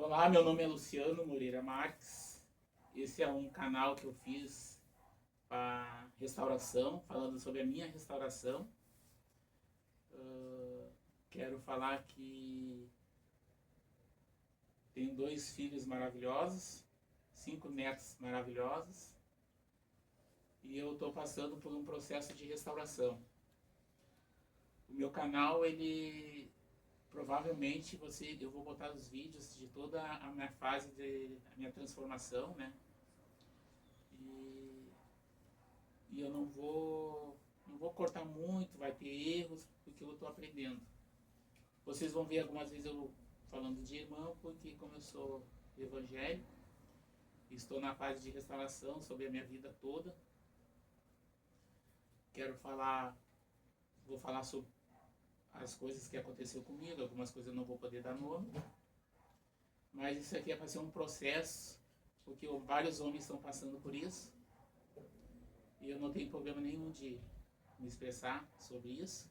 Olá, meu nome é Luciano Moreira Marques. Esse é um canal que eu fiz para restauração, falando sobre a minha restauração. Quero falar que tenho 2 filhos maravilhosos, 5 netos maravilhosos, e eu estou passando por um processo de restauração. O meu canal, ele provavelmente eu vou botar os vídeos de toda a minha fase a minha transformação, né? E eu não vou cortar muito, vai ter erros, porque eu estou aprendendo. Vocês vão ver algumas vezes eu falando de irmão, porque como eu sou evangélico, estou na fase de restauração sobre a minha vida toda. Vou falar sobre as coisas que aconteceu comigo, algumas coisas eu não vou poder dar nome, mas isso aqui é para ser um processo, porque vários homens estão passando por isso, e eu não tenho problema nenhum de me expressar sobre isso,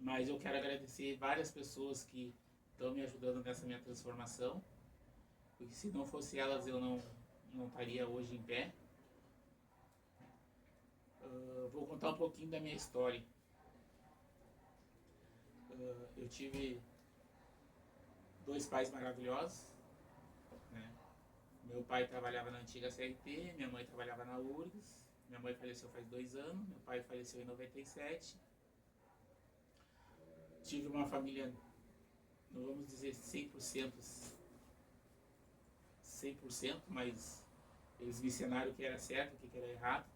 mas eu quero agradecer várias pessoas que estão me ajudando nessa minha transformação, porque se não fosse elas eu não estaria hoje em pé. Vou contar um pouquinho da minha história. Eu tive 2 pais maravilhosos, né? Meu pai trabalhava na antiga CRT, minha mãe trabalhava na URGS. Minha mãe faleceu faz 2 anos, meu pai faleceu em 97. Tive uma família, não vamos dizer 100%, mas eles me ensinaram o que era certo, o que era errado.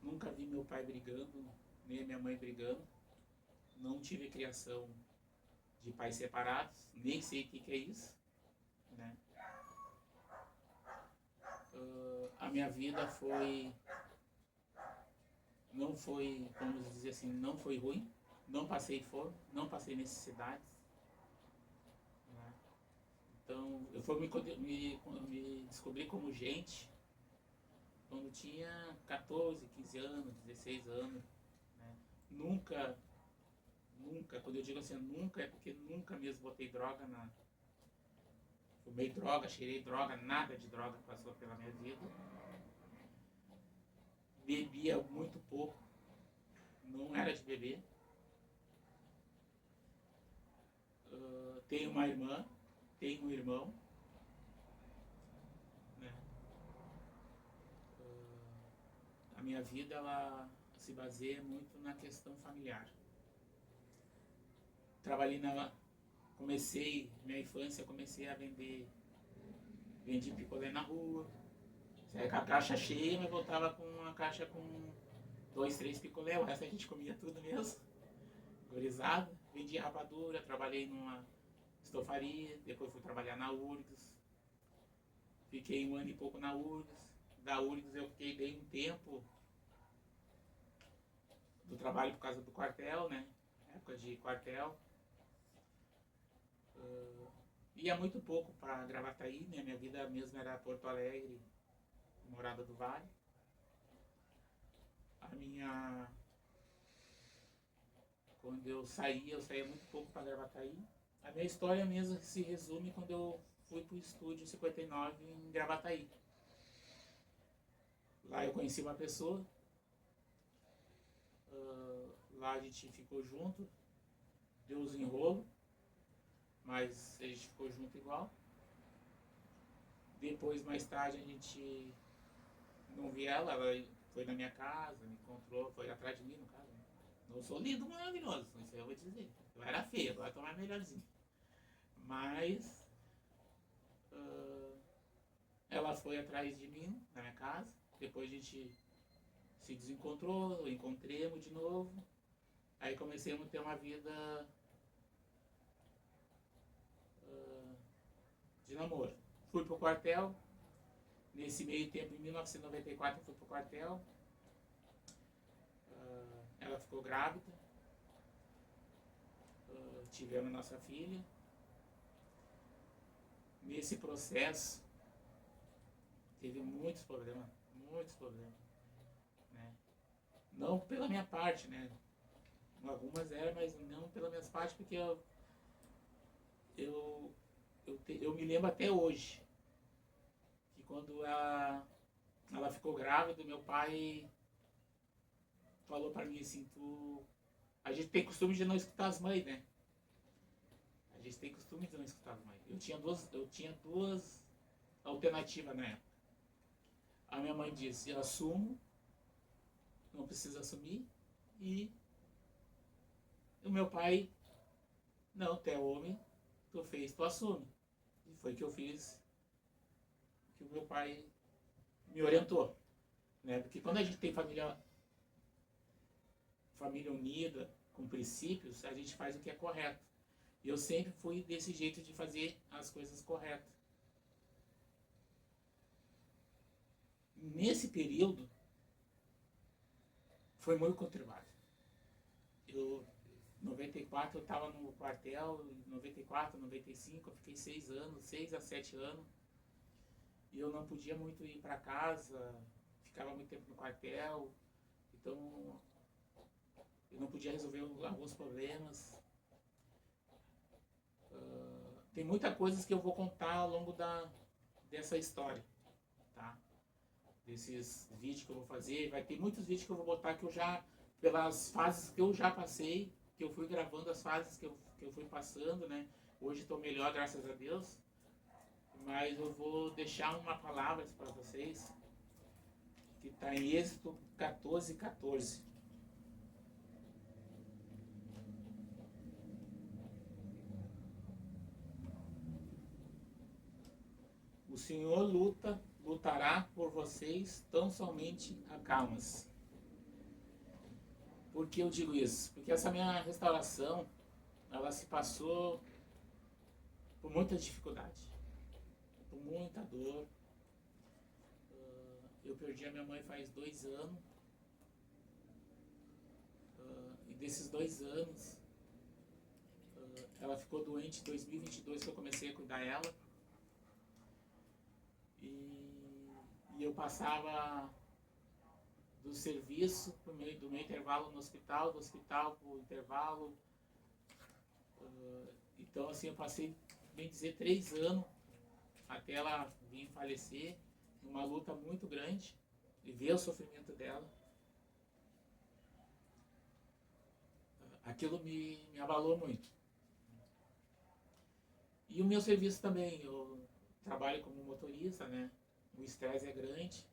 Nunca vi meu pai brigando, nem a minha mãe brigando. Não tive criação de pais separados, nem sei o que é isso, né? A minha vida não foi, vamos dizer assim, não foi ruim, não passei fome, não passei necessidades, né? Então, eu fui me descobrir como gente quando tinha 14, 15 anos, 16 anos, né? Nunca, quando eu digo assim, nunca, é porque nunca mesmo botei droga fumei droga, cheirei droga, nada de droga passou pela minha vida. Bebia muito pouco, não era de beber. Tenho uma irmã, tenho um irmão, né? A minha vida, ela se baseia muito na questão familiar. Minha infância, comecei a vendi picolé na rua, saía com a caixa cheia, mas voltava com uma caixa com 2, 3 picolé, o resto a gente comia tudo mesmo, gorizada. Vendi rapadura, trabalhei numa estofaria, depois fui trabalhar na URGS, fiquei 1 ano e pouco na URGS. Da URGS eu fiquei bem um tempo do trabalho por causa do quartel, né? Época de quartel. Ia muito pouco para Gravataí, né? Minha vida mesmo era Porto Alegre, Morada do Vale. Quando eu saía muito pouco para Gravataí. A minha história mesmo se resume quando eu fui para o Estúdio 59 em Gravataí. Lá eu conheci uma pessoa, lá a gente ficou junto, deu uns enrolos, mas a gente ficou junto igual. Depois, mais tarde, a gente não via ela foi na minha casa, me encontrou, foi atrás de mim no caso. Não sou lindo, maravilhoso, isso aí eu vou te dizer. Eu era feio, agora estou mais melhorzinho. Mas ela foi atrás de mim na minha casa, depois a gente se desencontrou, encontremos de novo. Aí comecei a ter uma vida de namoro. Fui pro quartel. Nesse meio tempo, em 1994, eu fui pro quartel. Ela ficou grávida. Tivemos nossa filha. Nesse processo, teve muitos problemas. Né? Não pela minha parte, né? Algumas eram, mas não pela minha parte, porque eu eu me lembro até hoje que quando ela ficou grávida, meu pai falou para mim assim, a gente tem costume de não escutar as mães, né? A gente tem costume de não escutar as mães. Eu tinha duas alternativas na época. A minha mãe disse, eu assumo, não precisa assumir, e o meu pai, não, tu é homem, tu fez, tu assume. E foi que eu fiz, que o meu pai me orientou, né? Porque quando a gente tem família unida, com princípios, a gente faz o que é correto. E eu sempre fui desse jeito de fazer as coisas corretas. Nesse período, foi muito conturbado. Em 94 eu estava no quartel, em 94, 95, eu fiquei 6 anos, 6 a 7 anos. E eu não podia muito ir para casa, ficava muito tempo no quartel. Então, eu não podia resolver alguns problemas. Tem muitas coisas que eu vou contar ao longo dessa história, tá? Desses vídeos que eu vou fazer. Vai ter muitos vídeos que eu vou botar que eu já, pelas fases que eu já passei, que eu fui gravando as fases que eu fui passando, né? Hoje estou melhor, graças a Deus. Mas eu vou deixar uma palavra para vocês, que está em Êxodo 14, 14. O Senhor lutará por vocês, tão somente acalma-se. Por que eu digo isso? Porque essa minha restauração, ela se passou por muita dificuldade, por muita dor. Eu perdi a minha mãe faz 2 anos. E desses 2 anos, ela ficou doente em 2022, que eu comecei a cuidar dela. E eu passava do serviço do meu intervalo no hospital, do hospital para o intervalo. Então, assim, eu passei, bem dizer, 3 anos até ela vir falecer, uma luta muito grande, e ver o sofrimento dela. Aquilo me abalou muito. E o meu serviço também, eu trabalho como motorista, né? O estresse é grande.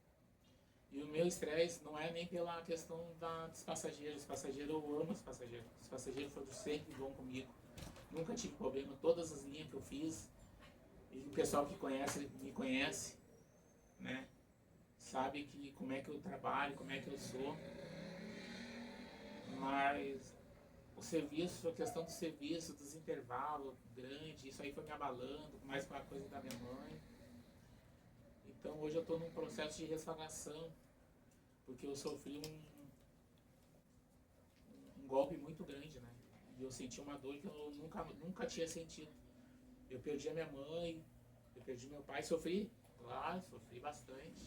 E o meu estresse não é nem pela questão dos passageiros. Os passageiros, eu amo os passageiros. Os passageiros foram sempre bons comigo. Nunca tive problema. Todas as linhas que eu fiz, e o pessoal que conhece, me conhece, né? Sabe que como é que eu trabalho, como é que eu sou. Mas o serviço, a questão do serviço, dos intervalos grande, isso aí foi me abalando, mais com a coisa da minha mãe. Então hoje eu estou num processo de restauração, porque eu sofri um golpe muito grande, né? E eu senti uma dor que eu nunca tinha sentido. Eu perdi a minha mãe, eu perdi meu pai, sofri, claro, sofri bastante,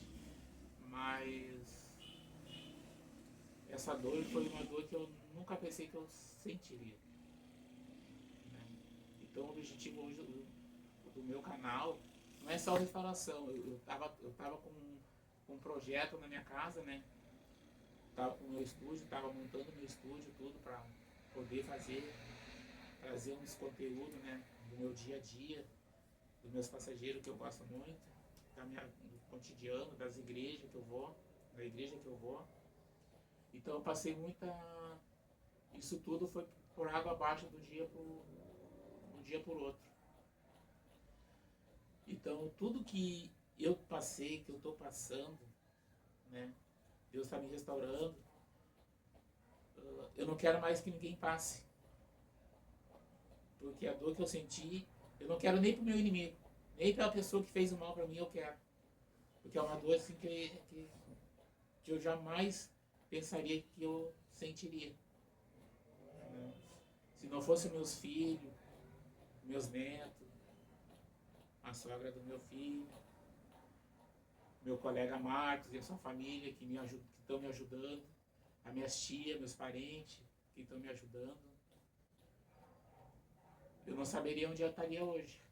mas essa dor foi uma dor que eu nunca pensei que eu sentiria, né? Então o objetivo hoje do meu canal não é só restauração. Eu tava com um projeto na minha casa, né? Tava com o meu estúdio, tava montando meu estúdio, tudo para poder trazer uns conteúdos, né? Do meu dia a dia, dos meus passageiros que eu gosto muito, do cotidiano, das igrejas que eu vou, da igreja que eu vou. Então eu passei isso tudo foi por água abaixo do dia por outro. Então tudo que eu passei, que eu estou passando, né? Deus está me restaurando. Eu não quero mais que ninguém passe. Porque a dor que eu senti, eu não quero nem para o meu inimigo, nem para a pessoa que fez o mal para mim, eu quero. Porque é uma dor assim que eu jamais pensaria que eu sentiria. Se não fosse meus filhos, meus netos, a sogra do meu filho, meu colega Marcos e a sua família que estão me ajudando, as minhas tias, meus parentes que estão me ajudando, eu não saberia onde eu estaria hoje.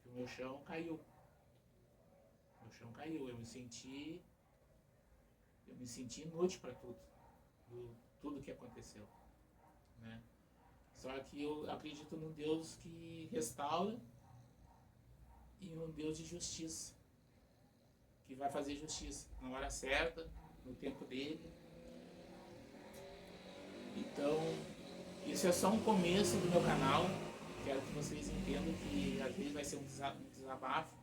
que o meu chão caiu. Meu chão caiu, eu me senti inútil para tudo que aconteceu, né? Só que eu acredito num Deus que restaura e num Deus de justiça, que vai fazer justiça na hora certa, no tempo dele. Então, isso é só um começo do meu canal. Quero que vocês entendam que às vezes vai ser um desabafo,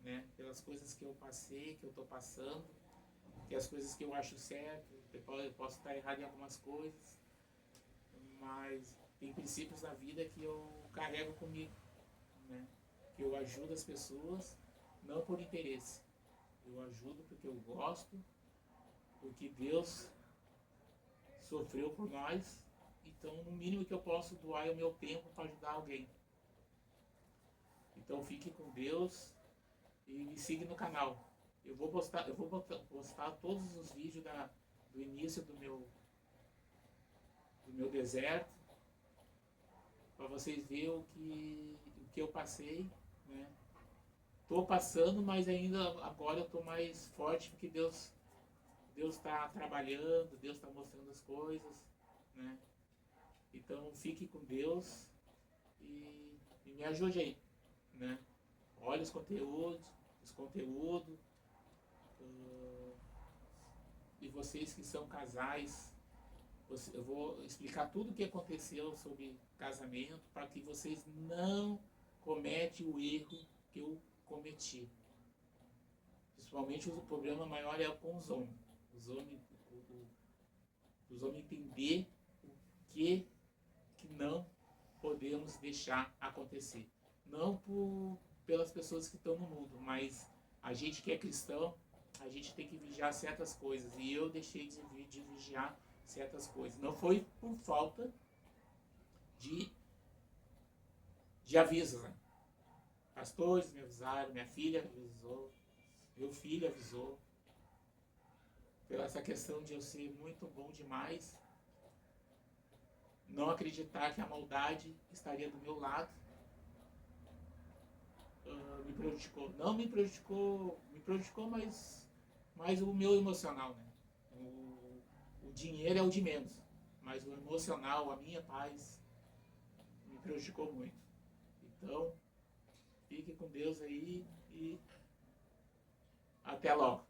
né? Pelas coisas que eu passei, que eu estou passando, que as coisas que eu acho certo, eu posso estar errado em algumas coisas, mas tem princípios na vida que eu carrego comigo, né? Que eu ajudo as pessoas, não por interesse. Eu ajudo porque eu gosto, porque Deus sofreu por nós. Então, no mínimo que eu posso doar é o meu tempo para ajudar alguém. Então, fique com Deus e me siga no canal. Eu vou postar todos os vídeos do início do meu deserto, para vocês verem o que eu passei, né? Estou passando, mas ainda agora eu estou mais forte porque Deus está trabalhando, Deus está mostrando as coisas, né? Então fique com Deus e me ajude aí, né? Olha os conteúdos, e vocês que são casais, eu vou explicar tudo o que aconteceu sobre casamento para que vocês não cometem o erro que eu cometi. Principalmente o problema maior é com os homens. Os homens entender o que não podemos deixar acontecer. Não pelas pessoas que estão no mundo, mas a gente que é cristão, a gente tem que vigiar certas coisas. E eu deixei de vigiar certas coisas. Não foi por falta de aviso, né? Pastores me avisaram, minha filha avisou, meu filho avisou. Pela essa questão de eu ser muito bom demais, não acreditar que a maldade estaria do meu lado, me prejudicou. Não me prejudicou, mas o meu emocional, né? O dinheiro é o de menos, mas o emocional, a minha paz, me prejudicou muito. Então, fique com Deus aí e até logo.